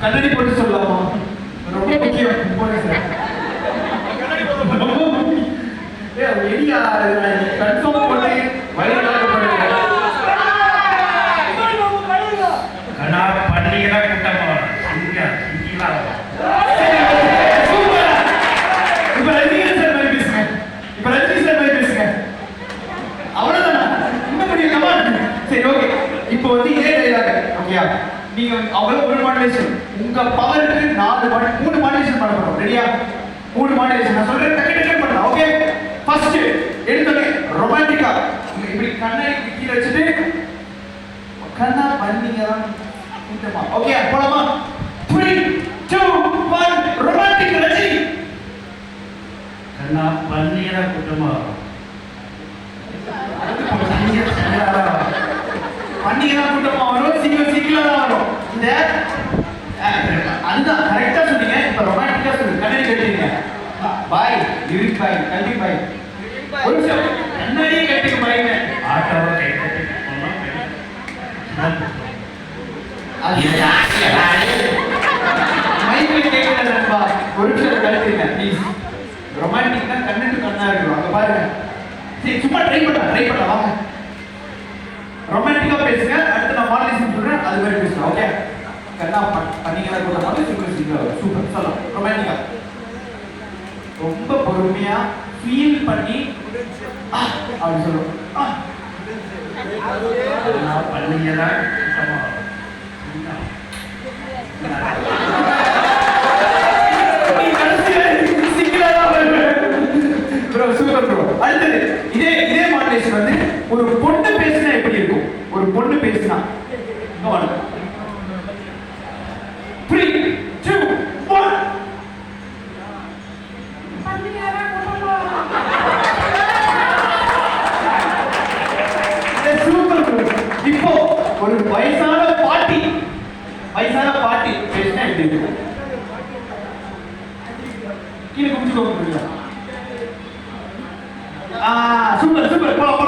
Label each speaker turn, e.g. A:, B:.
A: கண்ணாடி போட்டு சொல்லலாமா? ரொம்ப முக்கியம். போடுங்க சார். கண்ணாடி போட்டு ரொம்ப முக்கியம். வெளியா கன்ஃபார்ம் போட்டு வயிறாக போடுங்க.
B: கண்ணா பண்ணிகளா கூட்டமா சிங்கா சிங்கிலா.
A: சூப்பர். இப்ப ரஜினி சார் மாதிரி பேசுங்க. இப்ப ரஜினி சார் மாதிரி பேசுங்க. அவ்வளவுதானா? இன்னும் கொஞ்சம் கமான். சரி ஓகே. இப்போ வந்து இதே டைலாக் ஓகேயா? நீங்க அவ்வளவு ஒரு மாடுலேஷன் உங்க பவருக்கு 3 மாடுலேஷன் பண்ண போறோம். ரெடியா? 3 மாடுலேஷன் நான் சொல்றேன் டக்கு டக்கு பண்ணலாம். ஓகே? ஃபர்ஸ்ட் எடுத்தோனே ரொமான்டிக்கா இப்படி கண்ணை கீழ வச்சிட்டு கண்ணா பண்ணீங்கதான் கூட்டமா. ஓகே போலாமா? 3 2 1 ரொமான்டிக் ரெடி.
B: கண்ணா பண்ணிகளா கூட்டமா.
A: பண்ணிகளா கூட்டமா வரும். சிங்கிளா தான் வரும். இந்த அதுதான் கரெக்டா சொன்னீங்க. இப்ப ரொமான்டிக்கா சொல்லுங்க. கண்ணாடி கட்டிங்க. பாய் லிரிக் பாய் கல்வி பாய் ஒரு நிமிஷம் கண்ணாடியே கட்டிங்க பாய்ங்க.
B: ஆட்டோவை கை கட்டி போனா
A: மைக்ல கேட்கல நண்பா. ஒரு நிமிஷம் கழுத்துங்க ப்ளீஸ். ரொமான்டிக்கா கண்ணு கண்ணா இருக்கும். அங்க பாருங்க. சரி சும்மா ட்ரை பண்ணலாம் வாங்க. ரொமான்டிக்கா பேசுங்க. அடுத்து நான் மாடலேஷன் சொல்றேன். அது மாதிரி பேசுங்க. ஓகே? கண்ணா பண்ணீங்களா கூட மாதிரி சூப்பர் சொல்லலாம். ரொமான்டிக்கா ரொம்ப பொறுமையா ஃபீல் பண்ணி அப்படி சொல்லுவோம்.
B: கண்ணா பண்ணிகளா கூட்டமா.
A: Super bro. அடுத்தது இதே மாடலேஷன் வந்து ஒரு பொண்ணு பேசினா எப்படி இருக்கும்? ஒரு பொண்ணு பேசினா 3 2 1 சூப்பர் ப்ரோ. இப்போ ஒரு வயசான பாட்டி பேசினா எப்படி இருக்கும்? கீழே குடிச்சுக்கோங்க. சூப்பர் போலாம்